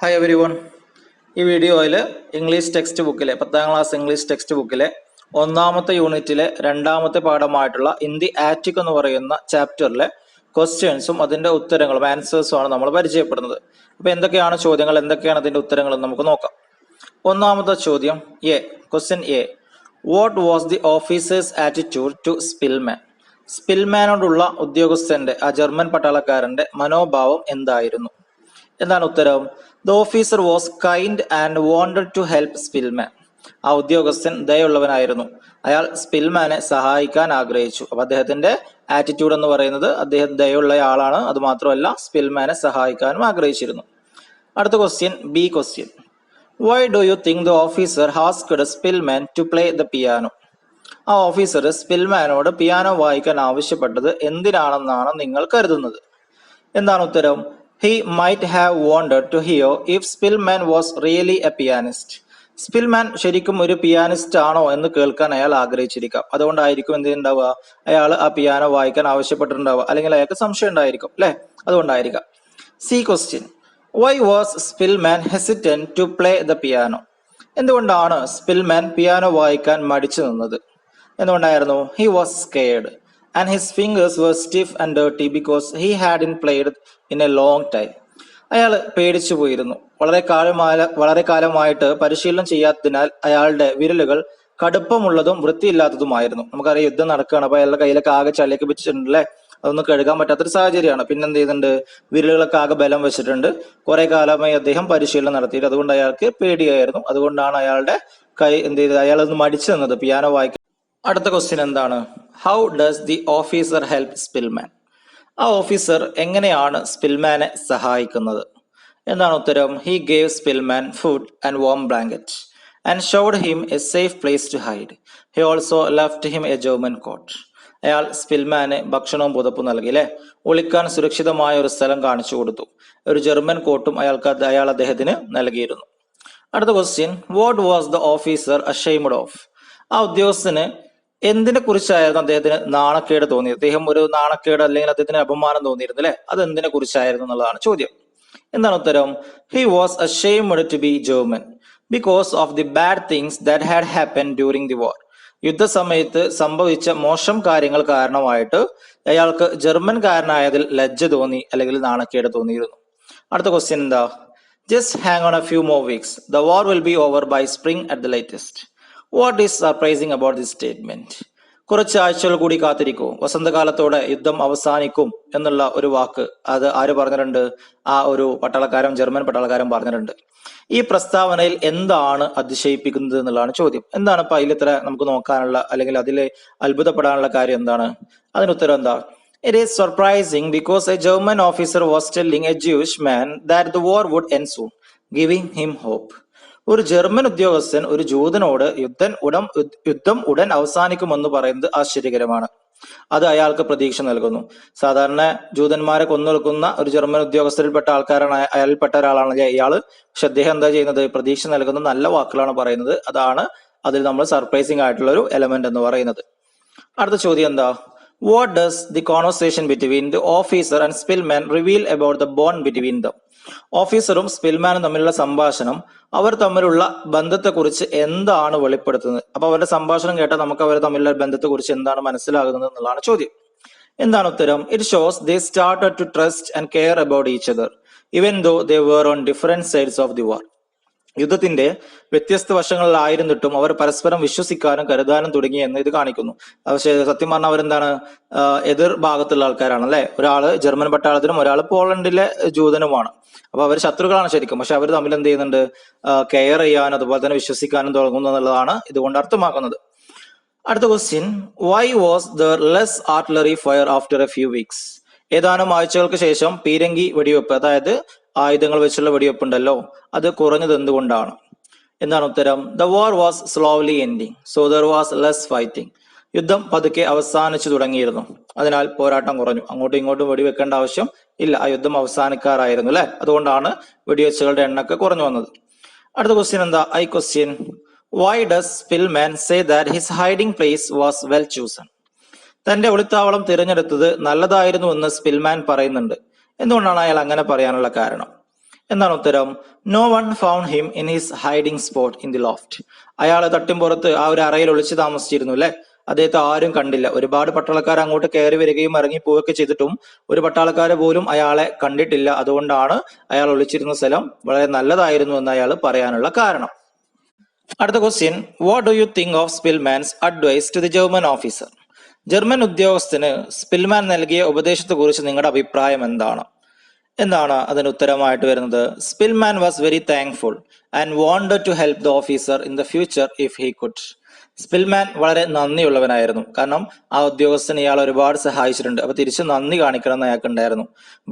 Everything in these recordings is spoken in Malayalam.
Hi every one. ഈ വീഡിയോയിൽ ഇംഗ്ലീഷ് ടെക്സ്റ്റ് ബുക്കിലെ 10ാം ക്ലാസ് ഇംഗ്ലീഷ് ടെക്സ്റ്റ് ബുക്കിലെ 1ാമത്തെ യൂണിറ്റിലെ 2ാമത്തെ പാഠമായിട്ടുള്ള ഇൻ ദി ആറ്റിക് എന്ന് പറയുന്ന ചാപ്റ്ററിലെ ക്വസ്റ്റ്യൻസും അതിൻ്റെ ഉത്തരങ്ങളും ആൻസേഴ്സും ആണ് നമ്മൾ പരിചയപ്പെടുന്നത്. അപ്പോൾ എന്തൊക്കെയാണ് ചോദ്യങ്ങൾ, എന്തൊക്കെയാണ് അതിൻ്റെ ഉത്തരങ്ങൾ എന്ന് നമുക്ക് നോക്കാം. 1ാമത്തെ ചോദ്യം question A. What was the officer's attitude to Szpilman? സ്പിൽമാനോടുള്ള ഉദ്യോഗസ്ഥന്റെ, ആ ജർമ്മൻ പട്ടാളക്കാരന്റെ മനോഭാവം എന്തായിരുന്നു? എന്താണ് ഉത്തരം? The officer was kind and wanted to help Szpilman. ആ ഉദ്യോഗസ്ഥൻ ദയുള്ളവനായിരുന്നു, അയാൾ സ്പിൽമാനെ സഹായിക്കാൻ ആഗ്രഹിച്ചു. അപ്പൊ അദ്ദേഹത്തിന്റെ ആറ്റിറ്റ്യൂഡ് എന്ന് പറയുന്നത് അദ്ദേഹം ദയുള്ള ആളാണ്, അത് മാത്രമല്ല സ്പിൽമാനെ സഹായിക്കാനും ആഗ്രഹിച്ചിരുന്നു. അടുത്ത question B question. Why do you think the officer asked Szpilman to play the piano? ആ ഓഫീസർ സ്പിൽമാനോട് പിയാനോ വായിക്കാൻ ആവശ്യപ്പെട്ടത് എന്തിനാണെന്നാണ് നിങ്ങൾ കരുതുന്നത്? എന്താണ് ഉത്തരം? He might have wanted to hear if Spillman was really a pianist. Spillman ശരിക്കും ഒരു പിയാനിസ്റ്റ് ആണോ എന്ന് കേൾക്കാൻ അയാൾ ആഗ്രഹിച്ചിരിക്കാം. അതുകൊണ്ടായിരിക്കും എന്തുണ്ടാവുക, അയാൾ ആ പിയാനോ വായിക്കാൻ ആവശ്യപ്പെട്ടിട്ടുണ്ടാവുക, അല്ലെങ്കിൽ അയാൾക്ക് സംശയം ഉണ്ടായിരിക്കും അല്ലെ, അതുകൊണ്ടായിരിക്കാം. C question. Why was Szpilman hesitant to play the piano? എന്തുകൊണ്ടാണ് സ്പിൽമാൻ പിയാനോ വായിക്കാൻ മടിച്ചു നിന്നത്? എന്തുകൊണ്ടായിരുന്നു? He was scared and his fingers were stiff and dirty because he hadn't played in a long time. അയാൾ പേടിച്ചു പോയിരുന്നു. വളരെ കാലമായിട്ട് പരിശീലനം ചെയ്യാത്തതിനാൽ അയാളുടെ വിരലുകൾ കടുപ്പമുള്ളതും വൃത്തിയില്ലാത്തതുമായിരുന്നു. നമുക്കറിയാം, യുദ്ധം നടക്കുകയാണ്, അപ്പൊ അയാളുടെ കയ്യിലൊക്കെ ആകെ ചളിയൊക്കെ വെച്ചിട്ടുണ്ടല്ലേ, അതൊന്നും കഴുകാൻ പറ്റാത്തൊരു സാഹചര്യമാണ്. പിന്നെ എന്ത് ചെയ്യുന്നുണ്ട്, വിരലുകളൊക്കെ ആകെ ബലം വെച്ചിട്ടുണ്ട്. കുറെ കാലമായി അദ്ദേഹം പരിശീലനം നടത്തിയിട്ട്, അതുകൊണ്ട് അയാൾക്ക് പേടിയായിരുന്നു. അതുകൊണ്ടാണ് അയാളുടെ കൈ എന്ത് ചെയ്തത്, അയാളൊന്ന് മടിച്ചു നിന്നത് പിയാനോ വായിക്കാൻ. അടുത്ത ക്വസ്റ്റ്യൻ എന്താണ്? How does the officer help Szpilman? ആ ഓഫീസർ എങ്ങനെയാണ് സ്പിൽമാനെ സഹായിക്കുന്നത്? എന്താണ് ഉത്തരം? He gave Szpilman food and warm blanket and showed him a safe place to hide. He also left him a German coat. അയാൾ സ്പിൽമാന് ഭക്ഷണവും പുതപ്പും നൽകി അല്ലെ, ഒളിക്കാൻ സുരക്ഷിതമായ ഒരു സ്ഥലം കാണിച്ചു കൊടുത്തു. ഒരു ജർമ്മൻ കോട്ടും അയാൾ അദ്ദേഹത്തിന് നൽകിയിരുന്നു. അടുത്ത question. What was the officer അഷെയ്മഡ് of? ആ ഉദ്യോഗസ്ഥന് എന്തിനെ കുറിച്ചായിരുന്നു അദ്ദേഹത്തിന് നാണക്കേട് തോന്നിയത്? അദ്ദേഹം ഒരു നാണക്കേട് അല്ലെങ്കിൽ അദ്ദേഹത്തിന് അപമാനം തോന്നിയിരുന്നു അല്ലെ, അത് എന്തിനെ കുറിച്ചായിരുന്നു എന്നുള്ളതാണ് ചോദ്യം. എന്താണ് ഉത്തരം? He was ashamed to be German because of the bad things that had happen during the war. യുദ്ധസമയത്ത് സംഭവിച്ച മോശം കാര്യങ്ങൾ കാരണമായിട്ട് അയാൾക്ക് ജർമ്മൻകാരനായതിൽ ലജ്ജ തോന്നി, അല്ലെങ്കിൽ നാണക്കേട് തോന്നിയിരുന്നു. അടുത്ത ക്വസ്റ്റ്യൻ എന്താ? Just hang on a few more weeks, the war will be over by spring at the latest. What is surprising about this statement? കുറച്ച് ആഴ്ചകൾ കൂടി കാത്തിരിക്കൂ, വസന്തകാലത്തോടെ യുദ്ധം അവസാനിക്കും എന്നുള്ള ഒരു വാക്ക് അത് ആര് പറഞ്ഞിട്ടുണ്ട്? ആ ഒരു ജർമ്മൻ പട്ടാളക്കാരൻ പറഞ്ഞിട്ടുണ്ട്. ഈ പ്രസ്താവനയിൽ എന്താണ് അതിശയിപ്പിക്കുന്നത് എന്നുള്ളതാണ് ചോദ്യം. എന്താണ് ഇപ്പൊ അതിലിത്ര നമുക്ക് നോക്കാനുള്ള, അല്ലെങ്കിൽ അതിൽ അത്ഭുതപ്പെടാനുള്ള കാര്യം എന്താണ്? അതിന് ഉത്തരം എന്താ? It is surprising because a German officer was telling a Jewish man that the war would end soon, giving him hope. ഒരു ജർമ്മൻ ഉദ്യോഗസ്ഥൻ ഒരു ജൂതനോട് യുദ്ധം ഉടൻ അവസാനിക്കുമെന്ന് പറയുന്നത് ആശ്ചര്യകരമാണ്. അത് അയാൾക്ക് പ്രതീക്ഷ നൽകുന്നു. സാധാരണ ജൂതന്മാരെ കൊന്നൊടുക്കുന്ന ഒരു ജർമ്മൻ ഉദ്യോഗസ്ഥരിൽപ്പെട്ട അയാളിൽപ്പെട്ട ഒരാളാണ് ഇയാള്. പക്ഷെ അദ്ദേഹം എന്താ ചെയ്യുന്നത്? പ്രതീക്ഷ നൽകുന്ന നല്ല വാക്കുകളാണ് പറയുന്നത്. അതാണ് അതിൽ നമ്മൾ സർപ്രൈസിങ് ആയിട്ടുള്ള ഒരു എലമെന്റ് എന്ന് പറയുന്നത്. അടുത്ത ചോദ്യം എന്താ? What does the conversation between the officer and Spillman reveal about the bond between them? ഓഫീസറും സ്പിൽമാനും തമ്മിലുള്ള സംഭാഷണം അവർ തമ്മിലുള്ള ബന്ധത്തെക്കുറിച്ച് എന്താണ് വെളിപ്പെടുത്തുന്നത്? അപ്പൊ അവരുടെ സംഭാഷണം കേട്ടാൽ നമുക്ക് അവർ തമ്മിലുള്ള ബന്ധത്തെക്കുറിച്ച് എന്താണ് മനസ്സിലാകുന്നത് എന്നുള്ളതാണ് ചോദ്യം. എന്താണ് ഉത്തരം? It shows they started to trust and care about each other even though they were on different sides of the war. യുദ്ധത്തിന്റെ വ്യത്യസ്ത വശങ്ങളിലായിരുന്നിട്ടും അവർ പരസ്പരം വിശ്വസിക്കാനും കരുതാനും തുടങ്ങി എന്ന് ഇത് കാണിക്കുന്നു. പക്ഷേ സത്യം പറഞ്ഞാൽ അവരെന്താണ്, എതിർ ഭാഗത്തുള്ള ആൾക്കാരാണ് അല്ലെ. ഒരാള് ജർമ്മൻ പട്ടാളത്തിനും ഒരാൾ പോളണ്ടിലെ ജൂതനുമാണ്. അപ്പൊ അവർ ശത്രുക്കളാണ് ശരിക്കും, പക്ഷെ അവർ തമ്മിൽ എന്ത് ചെയ്യുന്നുണ്ട്? കെയർ ചെയ്യാനും അതുപോലെ തന്നെ വിശ്വസിക്കാനും തുടങ്ങുന്നു എന്നുള്ളതാണ് ഇതുകൊണ്ട് അർത്ഥമാക്കുന്നത്. അടുത്ത question. Why was there less artillery fire after A few weeks? ഏതാനും ആഴ്ചകൾക്ക് ശേഷം പീരങ്കി വെടിവെപ്പ്, അതായത് ആയുധങ്ങൾ വെച്ചുള്ള വെടിവെപ്പ് ഉണ്ടല്ലോ, അത് കുറഞ്ഞത് എന്തുകൊണ്ടാണ്? എന്താണ് ഉത്തരം? The war was slowly ending so there was less fighting. യുദ്ധം പതുക്കെ അവസാനിച്ചു തുടങ്ങിയിരുന്നു, അതിനാൽ പോരാട്ടം കുറഞ്ഞു. അങ്ങോട്ടും ഇങ്ങോട്ടും വെടിവെക്കേണ്ട ആവശ്യം ഇല്ല, ആ യുദ്ധം അവസാനിക്കാറായിരുന്നു അല്ലെ, അതുകൊണ്ടാണ് വെടിവെച്ചുകളുടെ എണ്ണൊക്കെ കുറഞ്ഞു വന്നത്. അടുത്ത ക്വസ്റ്റ്യൻ എന്താ? I question. Why does Szpilman say that his hiding place was well chosen? തന്റെ ഒളിത്താവളം തിരഞ്ഞെടുത്തത് നല്ലതായിരുന്നു എന്ന് സ്പിൽമാൻ പറയുന്നുണ്ട്. എന്തുകൊണ്ടാണ് അയാൾ അങ്ങനെ പറയാനുള്ള കാരണം? എന്താണ് ഉത്തരം? No one found him in his hiding spot in the loft. അയാൾ തട്ടിൻപുറത്ത് ആ ഒരു അറയിൽ ഒളിച്ചു താമസിച്ചിരുന്നു അല്ലെ. അദ്ദേഹത്തെ ആരും കണ്ടില്ല. ഒരുപാട് പട്ടാളക്കാർ അങ്ങോട്ട് കയറി വരികയും ഇറങ്ങി പോവുകയൊക്കെ ചെയ്തിട്ടും ഒരു പട്ടാളക്കാര് പോലും അയാളെ കണ്ടിട്ടില്ല. അതുകൊണ്ടാണ് അയാൾ ഒളിച്ചിരുന്ന സ്ഥലം വളരെ നല്ലതായിരുന്നു എന്ന് അയാൾ പറയാനുള്ള കാരണം. അടുത്ത question, what do you think of Szpilman's advice to the German officer? German ഉദ്യോഗസ്ഥന് സ്പിൽമാൻ നൽകിയ ഉപദേശത്തെക്കുറിച്ച് നിങ്ങളുടെ അഭിപ്രായം എന്താണ്? എന്താണ് അതിന് ഉത്തരമായിട്ട് വരുന്നത്? Szpilman was very thankful and wanted to help the officer in the future if he could. Szpilman വളരെ നന്ദിയുള്ളവനായിരുന്നു. കാരണം ആ ഉദ്യോഗസ്ഥൻ ഇയാൾ ഒരുപാട് സഹായിച്ചിട്ടുണ്ട്. അപ്പൊ തിരിച്ച് നന്ദി കാണിക്കണം എന്ന് അയാൾക്ക് ഉണ്ടായിരുന്നു.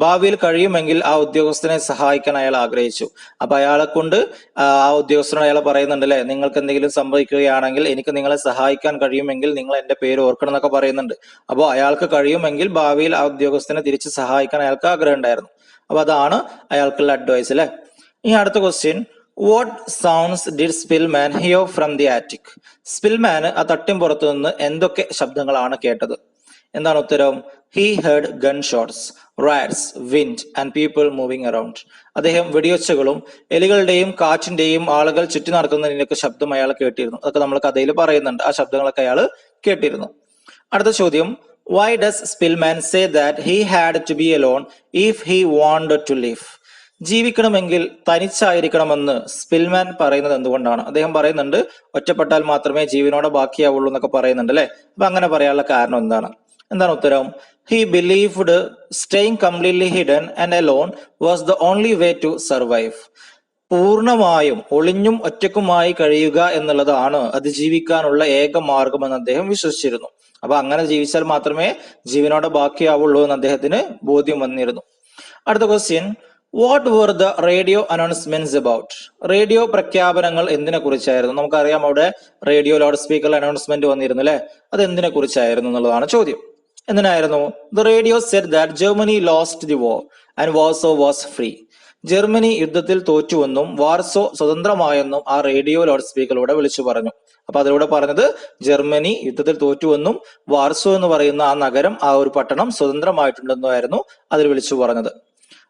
ഭാവിയിൽ കഴിയുമെങ്കിൽ ആ ഉദ്യോഗസ്ഥനെ സഹായിക്കാൻ അയാൾ ആഗ്രഹിച്ചു. അപ്പൊ അയാളെ കൊണ്ട് ആ ഉദ്യോഗസ്ഥനോട് അയാൾ പറയുന്നുണ്ട് അല്ലെ, നിങ്ങൾക്ക് എന്തെങ്കിലും സംഭവിക്കുകയാണെങ്കിൽ എനിക്ക് നിങ്ങളെ സഹായിക്കാൻ കഴിയുമെങ്കിൽ നിങ്ങൾ എന്റെ പേര് ഓർക്കണം എന്നൊക്കെ പറയുന്നുണ്ട്. അപ്പോൾ അയാൾക്ക് കഴിയുമെങ്കിൽ ഭാവിയിൽ ആ ഉദ്യോഗസ്ഥനെ തിരിച്ച് സഹായിക്കാൻ അയാൾക്ക് ആഗ്രഹം ഉണ്ടായിരുന്നു. അപ്പൊ അതാണ് അയാൾക്കുള്ള അഡ്വൈസ് അല്ലെ. ഇനി അടുത്ത question, what sounds did Szpilman hear from the attic? Szpilman ആ തട്ടിൻപുറത്തു നിന്ന് എന്തൊക്കെ ശബ്ദങ്ങളാണ് കേട്ടത്? എന്താണ് ഉത്തരം? He heard gun shots, rats, wind and people moving around. അദ്ദേഹം വെടിയൊച്ചകളും എലികളുടെയും കാറ്റിന്റെയും ആളുകൾ ചുറ്റി നടക്കുന്നതിനൊക്കെ ശബ്ദം അയാൾ കേട്ടിരുന്നു. അതൊക്കെ നമ്മൾ കഥയിൽ പറയുന്നുണ്ട്. ആ ശബ്ദങ്ങളൊക്കെ അയാൾ കേട്ടിരുന്നു. അടുത്ത ചോദ്യം, why does Spillman say that he had to be alone if he wanted to live? ജീവിക്കണമെങ്കിൽ തനിച്ചായിരിക്കണമെന്ന് സ്പിൽമാൻ പറയുന്നത് എന്തുകൊണ്ടാണ്? അദ്ദേഹം പറയുന്നുണ്ട് ഒറ്റപ്പെട്ടാൽ മാത്രമേ ജീവനോടെ ബാക്കിയാവുള്ളൂ എന്നൊക്കെ പറയുന്നുണ്ട് അല്ലെ. അപ്പൊ അങ്ങനെ പറയാനുള്ള കാരണം എന്താണ്? എന്താണ് ഉത്തരം? He believed staying completely hidden and alone was the only way to survive. പൂർണ്ണമായും ഒളിഞ്ഞും ഒറ്റക്കുമായി കഴിയുക എന്നുള്ളതാണ് അതിജീവിക്കാനുള്ള ഏക മാർഗമെന്ന് അദ്ദേഹം വിശ്വസിച്ചിരുന്നു. അപ്പൊ അങ്ങനെ ജീവിച്ചാൽ മാത്രമേ ജീവനോടെ ബാക്കിയാവുള്ളൂ എന്ന് അദ്ദേഹത്തിന് ബോധ്യം വന്നിരുന്നു. അടുത്ത question, what were the radio announcements about? Radio പ്രഖ്യാപനങ്ങൾ എന്തിനെ കുറിച്ചായിരുന്നു? നമുക്കറിയാം അവിടെ റേഡിയോ ലൗഡ് സ്പീക്കർ അനൗൺസ്മെന്റ് വന്നിരുന്നു അല്ലെ. അത് എന്തിനെ കുറിച്ചായിരുന്നു എന്നുള്ളതാണ് ചോദ്യം. എന്തിനായിരുന്നു? The radio said that Germany lost the war and Warsaw was free. Germany യുദ്ധത്തിൽ തോറ്റുവെന്നും വാർസോ സ്വതന്ത്രമായെന്നും ആ റേഡിയോ ലൗഡ് സ്പീക്കറിലൂടെ വിളിച്ചു പറഞ്ഞു. അപ്പൊ അതിലൂടെ പറഞ്ഞത് ജർമ്മനി യുദ്ധത്തിൽ തോറ്റുവെന്നും വാർസോ എന്ന് പറയുന്ന ആ നഗരം, ആ ഒരു പട്ടണം സ്വതന്ത്രമായിട്ടുണ്ടെന്നായിരുന്നു അതിൽ വിളിച്ചു പറഞ്ഞത്.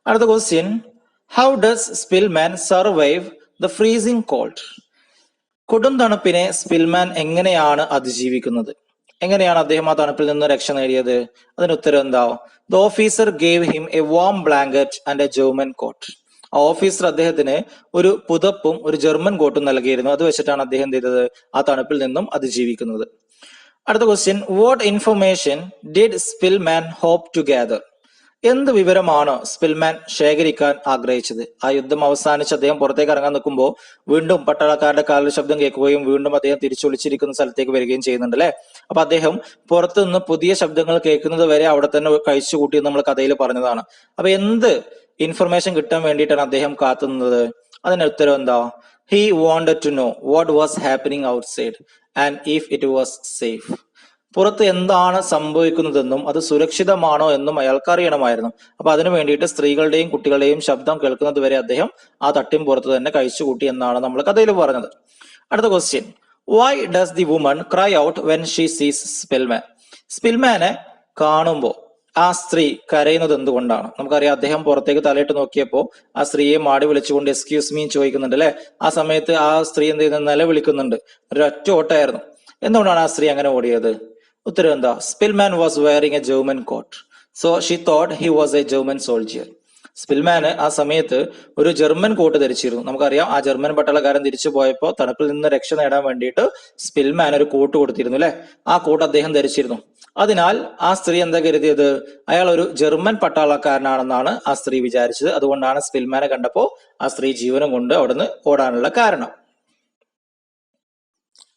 അടുത്ത question, how does Szpilman survive the freezing cold? കൊടും തണുപ്പിനെ സ്പിൽമാൻ എങ്ങനെയാണ് അതിജീവിക്കുന്നത്? എങ്ങനെയാണ് അദ്ദേഹം ആ തണുപ്പിൽ നിന്ന് രക്ഷ നേടിയത്? അതിന് ഉത്തരം എന്താ? The officer gave him a warm blanket and a German coat. ആ ഓഫീസർ അദ്ദേഹത്തിന് ഒരു പുതപ്പും ഒരു ജർമ്മൻ കോട്ടും നൽകിയിരുന്നു. അത് വെച്ചിട്ടാണ് അദ്ദേഹം എന്ത് ചെയ്തത്? ആ തണുപ്പിൽ നിന്നും അതിജീവിക്കുന്നത്. അടുത്ത question, what information did Szpilman hope to gather? എന്ത് വിവരമാണ് സ്പിൽമാൻ ശേഖരിക്കാൻ ആഗ്രഹിച്ചത്? ആ യുദ്ധം അവസാനിച്ച് അദ്ദേഹം പുറത്തേക്ക് ഇറങ്ങാൻ നിൽക്കുമ്പോൾ വീണ്ടും പട്ടാളക്കാരുടെ കാലിൽ ശബ്ദം കേൾക്കുകയും വീണ്ടും അദ്ദേഹം തിരിച്ചൊളിച്ചിരിക്കുന്ന സ്ഥലത്തേക്ക് വരികയും ചെയ്യുന്നുണ്ട് അല്ലെ. അപ്പൊ അദ്ദേഹം പുറത്തു നിന്ന് പുതിയ ശബ്ദങ്ങൾ കേൾക്കുന്നത് വരെ അവിടെ തന്നെ കഴിച്ചുകൂട്ടി നമ്മൾ കഥയിൽ പറഞ്ഞതാണ്. അപ്പൊ എന്ത് ഇൻഫർമേഷൻ കിട്ടാൻ വേണ്ടിയിട്ടാണ് അദ്ദേഹം കാത്തുനിന്നത്? അതിന് ഉത്തരം എന്താ? He wanted to know what was happening outside and if it was safe. പുറത്ത് എന്താണ് സംഭവിക്കുന്നതെന്നും അത് സുരക്ഷിതമാണോ എന്നും അയാൾക്ക് അറിയണമായിരുന്നു. അപ്പൊ അതിനു വേണ്ടിയിട്ട് സ്ത്രീകളുടെയും കുട്ടികളുടെയും ശബ്ദം കേൾക്കുന്നത് വരെ അദ്ദേഹം ആ തട്ടിൻ പുറത്ത് തന്നെ കഴിച്ചുകൂട്ടി എന്നാണ് നമ്മൾ കഥയിൽ പറഞ്ഞത്. അടുത്ത question, why does the woman cry out when she sees Szpilman? സ്പിൽമാനെ കാണുമ്പോൾ ആ സ്ത്രീ കരയുന്നത് എന്തുകൊണ്ടാണ്? നമുക്കറിയാം അദ്ദേഹം പുറത്തേക്ക് തലയിട്ട് നോക്കിയപ്പോൾ ആ സ്ത്രീയെ മാടി വിളിച്ചുകൊണ്ട് എക്സ്ക്യൂസ് മീ ചോദിക്കുന്നുണ്ട് അല്ലെ. ആ സമയത്ത് ആ സ്ത്രീ എന്ത് ചെയ്യുന്നത്? നിലവിളിക്കുന്നുണ്ട്. ഒരൊറ്റ ഓട്ടായിരുന്നു. എന്തുകൊണ്ടാണ് ആ സ്ത്രീ അങ്ങനെ ഓടിയത്? ഉത്തരം എന്താ? Szpilman was wearing a German coat, so she thought he was a German soldier. സ്പിൽമാന് ആ സമയത്ത് ഒരു ജർമ്മൻ കോട്ട് ധരിച്ചിരുന്നു. നമുക്കറിയാം ആ ജർമ്മൻ പട്ടാളക്കാരൻ തിരിച്ചു പോയപ്പോൾ തണുപ്പിൽ നിന്ന് രക്ഷ നേടാൻ വേണ്ടിയിട്ട് സ്പിൽമാൻ ഒരു കോട്ട് കൊടുത്തിരുന്നു അല്ലെ. ആ കോട്ട് അദ്ദേഹം ധരിച്ചിരുന്നു. അതിനാൽ ആ സ്ത്രീ എന്താ കരുതിയത്? അയാൾ ഒരു ജർമ്മൻ പട്ടാളക്കാരനാണെന്നാണ് ആ സ്ത്രീ വിചാരിച്ചത്. അതുകൊണ്ടാണ് സ്പിൽമാനെ കണ്ടപ്പോൾ ആ സ്ത്രീ ജീവനം കൊണ്ട് അവിടുന്ന് ഓടാനുള്ള കാരണം.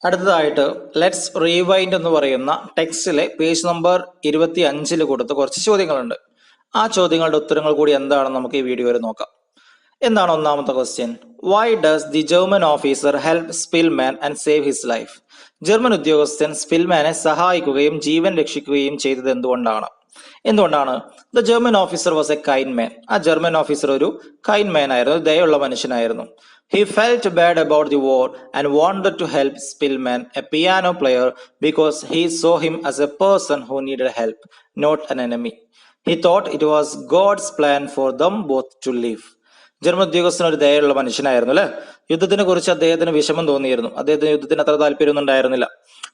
അടുത്തതായിട്ട് ലെറ്റ്സ് റീവൈൻഡ് എന്ന് പറയുന്ന ടെക്സ്റ്റിലെ പേജ് നമ്പർ 25 കൊടുത്ത കുറച്ച് ചോദ്യങ്ങളുണ്ട്. ആ ചോദ്യങ്ങളുടെ ഉത്തരങ്ങൾ കൂടി എന്താണെന്ന് നമുക്ക് ഈ വീഡിയോയിൽ നോക്കാം. എന്താണ് ഒന്നാമത്തെ question? Why does the German officer help Szpilman and save his life? German ഉദ്യോഗസ്ഥൻ സ്പിൽമാനെ സഹായിക്കുകയും ജീവൻ രക്ഷിക്കുകയും ചെയ്തത് എന്തുകൊണ്ടാണ്? The German officer was a kind man. ആ ജർമ്മൻ ഓഫീസർ ഒരു കൈൻഡ് മാൻ ആയിരുന്നു, ദയുള്ള മനുഷ്യനായിരുന്നു. He felt bad about the war and wanted to help Spillman, a piano player, because he saw him as a person who needed help, not an enemy. He thought it was God's plan for them both to live. German ഉദ്യോഗസ്ഥന് ഒരു ദയുള്ള മനുഷ്യനായിരുന്നു അല്ലെ. യുദ്ധത്തിനെ കുറിച്ച് അദ്ദേഹത്തിന് വിഷമം തോന്നിയിരുന്നു. അദ്ദേഹത്തിന് യുദ്ധത്തിന് അത്ര താല്പര്യമൊന്നും ഉണ്ടായിരുന്നില്ല.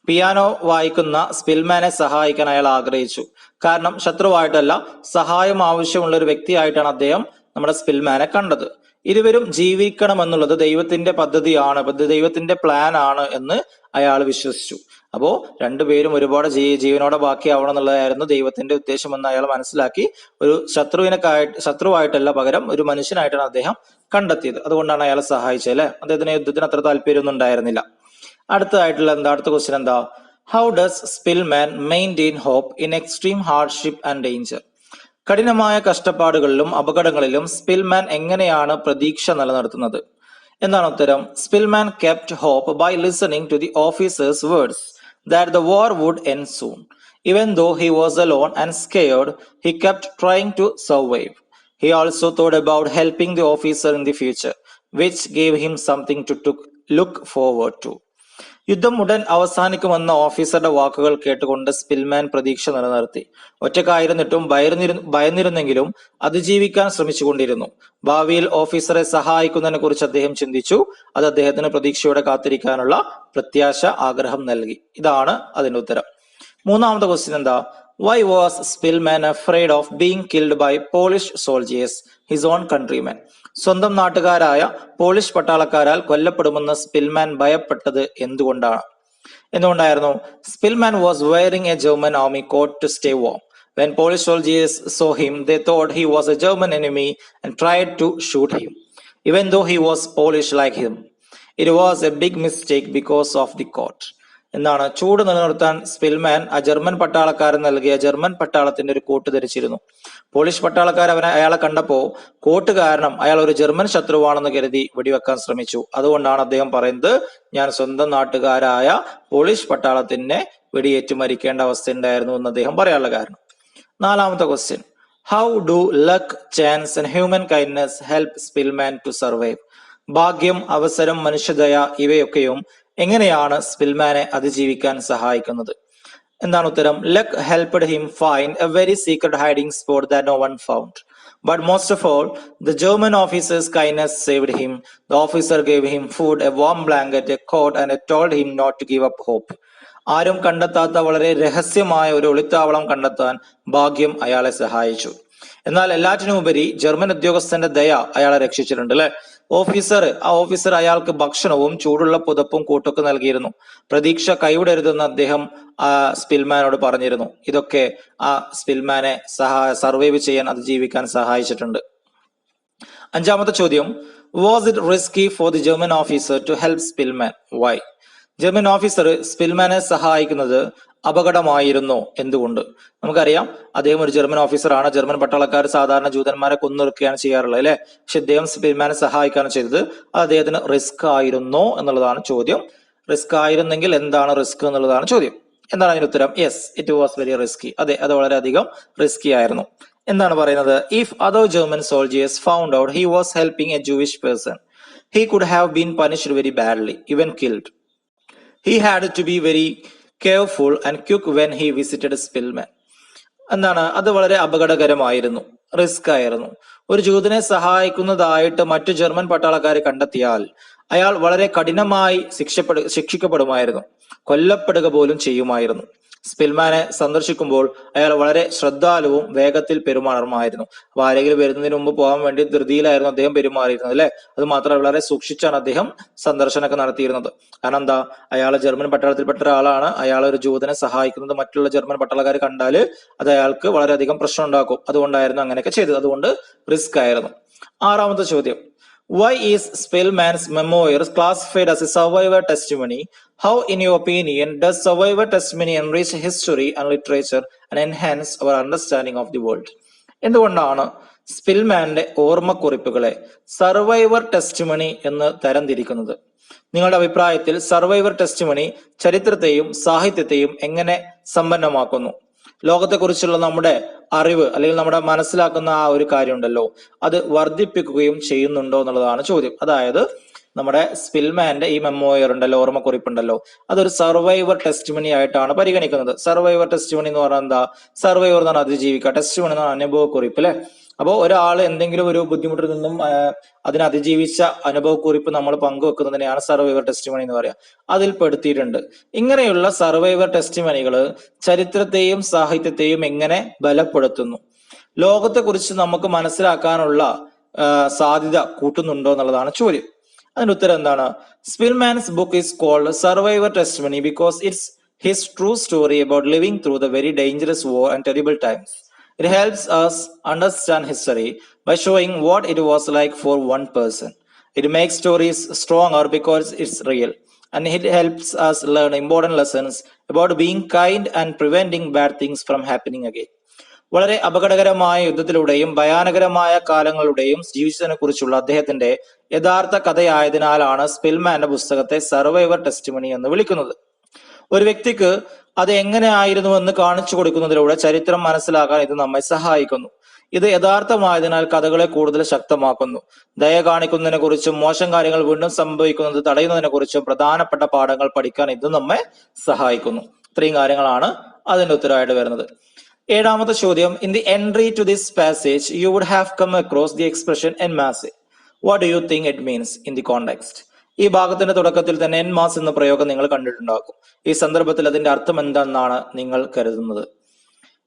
പിയാനോ വായിക്കുന്ന സ്പിൽമാനെ സഹായിക്കാൻ അയാൾ ആഗ്രഹിച്ചു. കാരണം ശത്രുവായിട്ടല്ല, സഹായം ആവശ്യമുള്ള ഒരു വ്യക്തിയായിട്ടാണ് അദ്ദേഹം നമ്മുടെ സ്പിൽമാനെ കണ്ടത്. ഇരുവരും ജീവിക്കണം എന്നുള്ളത് ദൈവത്തിന്റെ പദ്ധതിയാണ്, ദൈവത്തിന്റെ പ്ലാൻ ആണ് എന്ന് അയാൾ വിശ്വസിച്ചു. അപ്പോ രണ്ടുപേരും ഒരുപാട് ജീവനോടെ ബാക്കിയാവണം എന്നുള്ളതായിരുന്നു ദൈവത്തിന്റെ ഉദ്ദേശം എന്ന് അയാൾ മനസ്സിലാക്കി ഒരു ശത്രുവായിട്ടല്ല, പകരം ഒരു മനുഷ്യനായിട്ടാണ് അദ്ദേഹം കണ്ടെത്തിയത്. അതുകൊണ്ടാണ് അയാളെ സഹായിച്ചത് അല്ലെ. അദ്ദേഹത്തിന് യുദ്ധത്തിന് അത്ര താല്പര്യമൊന്നും ഉണ്ടായിരുന്നില്ല. അടുത്ത ക്വസ്റ്റ്യൻ എന്താ? How does Szpilman maintain hope in extreme hardship and danger? കഠിനമായ കഷ്ടപ്പാടുകളിലും അപകടങ്ങളിലും സ്പിൽമാൻ എങ്ങനെയാണ് പ്രതീക്ഷ നിലനിർത്തുന്നത്? എന്താണ് ഉത്തരം? Szpilman kept hope by listening to the officer's words that the war would end soon. Even though he was alone and scared, he kept trying to survive. He also thought about helping the officer in the future, which gave him something to look forward to. യുദ്ധം ഉടൻ അവസാനിക്കുമെന്ന ഓഫീസറുടെ വാക്കുകൾ കേട്ടുകൊണ്ട് സ്പിൽമാൻ പ്രതീക്ഷ നിലനിർത്തി. ഒറ്റക്കായിരുന്നിട്ടും ഭയന്നിരുന്നെങ്കിലും അതിജീവിക്കാൻ ശ്രമിച്ചുകൊണ്ടിരുന്നു. ഭാവിയിൽ ഓഫീസറെ സഹായിക്കുന്നതിനെ കുറിച്ച് അദ്ദേഹം ചിന്തിച്ചു. അത് അദ്ദേഹത്തിന് പ്രതീക്ഷയോടെ കാത്തിരിക്കാനുള്ള പ്രത്യാശ, ആഗ്രഹം നൽകി. ഇതാണ് അതിന്റെ ഉത്തരം. മൂന്നാമത്തെ ക്വസ്റ്റ്യൻ എന്താ? Why was Spillman afraid of being killed by Polish soldiers, his own countrymen? സ്വന്തം നാട്ടുകാരായ polish പട്ടാളക്കാരാൽ കൊല്ലപ്പെടുമെന്ന് Spillman ഭയപ്പെട്ടത് എന്തുകൊണ്ടായിരുന്നു? Spillman was wearing a German army coat to stay warm. When Polish soldiers saw him, they thought he was a German enemy and tried to shoot him, even though he was Polish like him. It was a big mistake because of the coat. എന്താണ്? ചൂട് നിലനിർത്താൻ സ്പിൽമാൻ ആ ജർമ്മൻ പട്ടാളക്കാരൻ നൽകിയ ജർമ്മൻ പട്ടാളത്തിന്റെ ഒരു കോട്ട് ധരിച്ചിരുന്നു. പോളിഷ് പട്ടാളക്കാർ അയാളെ കണ്ടപ്പോ കോട്ട് കാരണം അയാൾ ഒരു ജർമ്മൻ ശത്രുവാണെന്ന് കരുതി വെടിവെക്കാൻ ശ്രമിച്ചു. അതുകൊണ്ടാണ് അദ്ദേഹം പറയുന്നത്, ഞാൻ സ്വന്തം നാട്ടുകാരായ പോളിഷ് പട്ടാളത്തിനെ വെടിയേറ്റ് മരിക്കേണ്ട അവസ്ഥ ഉണ്ടായിരുന്നു എന്ന് അദ്ദേഹം പറയാനുള്ള കാരണം. നാലാമത്തെ question, how do luck, chance and human kindness help Szpilman to survive? ഭാഗ്യം, അവസരം, മനുഷ്യദയ ഇവയൊക്കെയും എങ്ങനെയാണ് സ്പിൽമാനെ അതിജീവിക്കാൻ സഹായിക്കുന്നത്? എന്താണ് ഉത്തരം? Luck helped him find a very secret hiding spot that no one found. But most of all, the German officer's kindness saved him. The officer gave him food, a warm blanket, a coat, and told him not to give up hope. ആരും കണ്ടെത്താത്ത വളരെ രഹസ്യമായ ഒരു ഒളിത്താവളം കണ്ടെത്താൻ ഭാഗ്യം അയാളെ സഹായിച്ചു. എന്നാൽ എല്ലാറ്റിനുമുപരി ജർമ്മൻ ഉദ്യോഗസ്ഥന്റെ ദയ അയാളെ രക്ഷിച്ചിട്ടുണ്ട് അല്ലെ. ഓഫീസർ അയാൾക്ക് ഭക്ഷണവും ചൂടുള്ള പുതപ്പും കൂട്ടൊക്കെ നൽകിയിരുന്നു. പ്രതീക്ഷ കൈവിടരുതെന്ന് അദ്ദേഹം സ്പിൽമാനോട് പറഞ്ഞിരുന്നു. ഇതൊക്കെ ആ സ്പിൽമാനെ സർവൈവ് ചെയ്യാൻ, അതിജീവിക്കാൻ സഹായിച്ചിട്ടുണ്ട്. അഞ്ചാമത്തെ ചോദ്യം, was it risky for the German officer to help Szpilman? Why? German officer സ്പിൽമാനെ സഹായിക്കുന്നത് അപകടമായിരുന്നോ? എന്തുകൊണ്ട്? നമുക്കറിയാം, അദ്ദേഹം ഒരു ജർമ്മൻ ഓഫീസറാണ്. ജർമ്മൻ പട്ടാളക്കാർ സാധാരണ ജൂതന്മാരെ കൊന്നൊടുക്കുകയാണ് ചെയ്യാറുള്ളത് അല്ലെ. പക്ഷെ അദ്ദേഹം സ്പിൽമാനെ സഹായിക്കുകയാണ് ചെയ്തത്. അത് അദ്ദേഹത്തിന് റിസ്ക് ആയിരുന്നോ എന്നുള്ളതാണ് ചോദ്യം. റിസ്ക് ആയിരുന്നെങ്കിൽ എന്താണ് റിസ്ക് എന്നുള്ളതാണ് ചോദ്യം. എന്താണ് അതിന് ഉത്തരം? Yes, it was very risky. അതെ, അത് വളരെയധികം റിസ്കി ആയിരുന്നു. എന്താണ് പറയുന്നത്? If other German soldiers found out he was helping A Jewish person, he could have been punished very badly, even killed. He had to be very careful and quick when he visited Spillman. എന്താണ്? അത് വളരെ അപകടകരമായിരുന്നു, റിസ്ക് ആയിരുന്നു. ഒരു ജൂതനെ സഹായിക്കുന്നതായിട്ട് മറ്റു ജർമ്മൻ പട്ടാളക്കാരെ കണ്ടെത്തിയാൽ അയാൾ വളരെ കഠിനമായി ശിക്ഷിക്കപ്പെടുമായിരുന്നു, കൊല്ലപ്പെടുക പോലും ചെയ്യുമായിരുന്നു. സ്പിൽമാനെ സന്ദർശിക്കുമ്പോൾ അയാൾ വളരെ ശ്രദ്ധാലുവും വേഗത്തിൽ പെരുമാറുമായിരുന്നു. അപ്പൊ ആരെങ്കിലും വരുന്നതിന് മുമ്പ് പോകാൻ വേണ്ടി ധൃതിയിലായിരുന്നു അദ്ദേഹം പെരുമാറിയിരുന്നത് അല്ലെ. അത് മാത്രമല്ല, വളരെ സൂക്ഷിച്ചാണ് അദ്ദേഹം സന്ദർശനമൊക്കെ നടത്തിയിരുന്നത്. കാരണം എന്താ? അയാൾ ജർമ്മൻ പട്ടാളത്തിൽപ്പെട്ട ഒരാളാണ്. അയാൾ ഒരു ജൂതനെ സഹായിക്കുന്നത് മറ്റുള്ള ജർമ്മൻ പട്ടാളക്കാർ കണ്ടാൽ അത് അയാൾക്ക് വളരെയധികം പ്രശ്നം ഉണ്ടാക്കും. അതുകൊണ്ടായിരുന്നു അങ്ങനെയൊക്കെ ചെയ്തത്. അതുകൊണ്ട് റിസ്ക് ആയിരുന്നു. ആറാമത്തെ ചോദ്യം, why is Spillman's memoirs classified as a survivor testimony? How, in your opinion, does survivor testimony enrich history and literature and enhance our understanding of the world? എന്തുകൊണ്ടാണ് സ്പിൽമാന്റെ ഓർമ്മക്കുറിപ്പുകളെ സർവൈവർ ടെസ്റ്റിമണി എന്ന് തരംതിരിക്കുന്നത്? നിങ്ങളുടെ അഭിപ്രായത്തിൽ സർവൈവർ ടെസ്റ്റിമണി ചരിത്രത്തെയും സാഹിത്യത്തെയും എങ്ങനെ സമ്പന്നമാക്കുന്നു? ലോകത്തെക്കുറിച്ചുള്ള നമ്മുടെ അറിവ് അല്ലെങ്കിൽ നമ്മുടെ മനസ്സിലാക്കുന്ന ആ ഒരു കാര്യം ഉണ്ടല്ലോ, അത് വർദ്ധിപ്പിക്കുകയും ചെയ്യുന്നുണ്ടോ എന്നുള്ളതാണ് ചോദ്യം. അതായത് നമ്മുടെ സ്പിൽമാന്റെ ഈ മെമ്മോയർ ഉണ്ടല്ലോ, ഓർമ്മക്കുറിപ്പുണ്ടല്ലോ, അതൊരു സർവൈവർ ടെസ്റ്റിമണി ആയിട്ടാണ് പരിഗണിക്കുന്നത്. സർവൈവർ ടെസ്റ്റിമണി എന്ന് പറഞ്ഞാൽ എന്താ? സർവൈവർ എന്ന് പറഞ്ഞാൽ അതിജീവിക്കുക, ടെസ്റ്റിമണി എന്ന് പറഞ്ഞാൽ അനുഭവക്കുറിപ്പ് അല്ലെ. അപ്പോൾ ഒരാൾ എന്തെങ്കിലും ഒരു ബുദ്ധിമുട്ടിൽ നിന്നും അതിനെ അതിജീവിച്ച അനുഭവക്കുറിപ്പ് നമ്മൾ പങ്കുവെക്കുന്നതിനെയാണ് സർവൈവർ ടെസ്റ്റിമണി എന്ന് പറയുക. അതിൽ പെടുത്തിയിട്ടുണ്ട്. ഇങ്ങനെയുള്ള സർവൈവർ ടെസ്റ്റിമണികൾ ചരിത്രത്തെയും സാഹിത്യത്തെയും എങ്ങനെ ബലപ്പെടുത്തുന്നു, ലോകത്തെക്കുറിച്ച് നമുക്ക് മനസ്സിലാക്കാനുള്ള സാധ്യത കൂട്ടുന്നുണ്ടോ എന്നുള്ളതാണ് ചോദ്യം. അതിന്റെ ഉത്തരം എന്താണ്? Szpilman's book is called survivor testimony because it's his true story about living through the very dangerous war and terrible times. It helps us understand history by showing what it was like for one person. It makes stories stronger because it's real, and it helps us learn important lessons about being kind and preventing bad things from happening again. വളരെ അപകടകരമായ യുദ്ധത്തിലൂടെയും ഭയാനകരമായ കാലങ്ങളുടെയും ജീവിച്ചതിനെ കുറിച്ചുള്ള അദ്ദേഹത്തിന്റെ യഥാർത്ഥ കഥയായതിനാലാണ് സ്പിൽമാന്റെ പുസ്തകത്തെ സർവൈവർ ടെസ്റ്റിമണി എന്ന് വിളിക്കുന്നത്. ഒരു വ്യക്തിക്ക് അത് എങ്ങനെയായിരുന്നുവെന്ന് കാണിച്ചു കൊടുക്കുന്നതിലൂടെ ചരിത്രം മനസ്സിലാക്കാൻ ഇത് നമ്മെ സഹായിക്കുന്നു. ഇത് യഥാർത്ഥമായതിനാൽ കഥകളെ കൂടുതൽ ശക്തമാക്കുന്നു. ദയ കാണിക്കുന്നതിനെ കുറിച്ചും മോശം കാര്യങ്ങൾ വീണ്ടും സംഭവിക്കുന്നത് തടയുന്നതിനെ കുറിച്ചും പ്രധാനപ്പെട്ട പാഠങ്ങൾ പഠിക്കാൻ ഇത് നമ്മെ സഹായിക്കുന്നു. ഇത്രയും കാര്യങ്ങളാണ് അതിന്റെ ഉത്തരവായിട്ട് വരുന്നത്. ഏഴാമത്തെ ചോദ്യം, in the entry to this passage you would have come across the expression en masse. What do you think it means in the context? ഈ ഭാഗത്തിന്റെ തുടക്കത്തിൽ തന്നെ എൻ മാസ് എന്ന പ്രയോഗം നിങ്ങൾ കണ്ടിട്ടുണ്ടാകും. ഈ സന്ദർഭത്തിൽ അതിന്റെ അർത്ഥം എന്താണെന്നാണ് നിങ്ങൾ കരുതുന്നത്?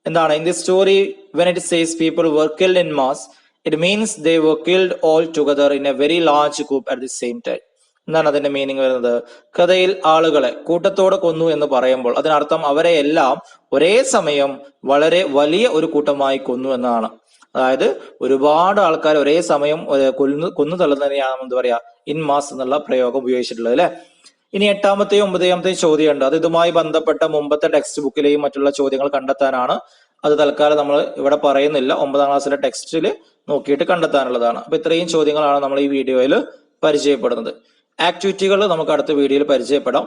എന്താണ്? In the story when it says people were killed in mass, it means they were killed all together in a very large group at the same time. എന്താണ് അതിന്റെ മീനിങ് വരുന്നത്? കഥയിൽ ആളുകളെ കൂട്ടത്തോടെ കൊന്നു എന്ന് പറയുമ്പോൾ അതിനർത്ഥം അവരെ എല്ലാം ഒരേ സമയം വളരെ വലിയ ഒരു കൂട്ടമായി കൊന്നു എന്നാണ്. അതായത് ഒരുപാട് ആൾക്കാർ ഒരേ സമയം കൊന്നു തള്ളുന്നതിനെയാണ് എന്ത് പറയാ, ഇൻ മാസ് എന്നുള്ള പ്രയോഗം ഉപയോഗിച്ചിട്ടുള്ളത് അല്ലെ. ഇനി എട്ടാമത്തെയും ഒമ്പതാമത്തെയും ചോദ്യമുണ്ട്. അത് ഇതുമായി ബന്ധപ്പെട്ട മുമ്പത്തെ ടെക്സ്റ്റ് ബുക്കിലെയും മറ്റുള്ള ചോദ്യങ്ങൾ കണ്ടെത്താനാണ്. അത് തൽക്കാലം നമ്മൾ ഇവിടെ പറയുന്നില്ല. 9ാം ക്ലാസ്സിലെ ടെക്സ്റ്റിൽ നോക്കിയിട്ട് കണ്ടെത്താനുള്ളതാണ്. അപ്പൊ ഇത്രയും ചോദ്യങ്ങളാണ് നമ്മൾ ഈ വീഡിയോയിൽ പരിചയപ്പെടുന്നത്. ആക്ടിവിറ്റികൾ നമുക്ക് അടുത്ത വീഡിയോയിൽ പരിചയപ്പെടാം.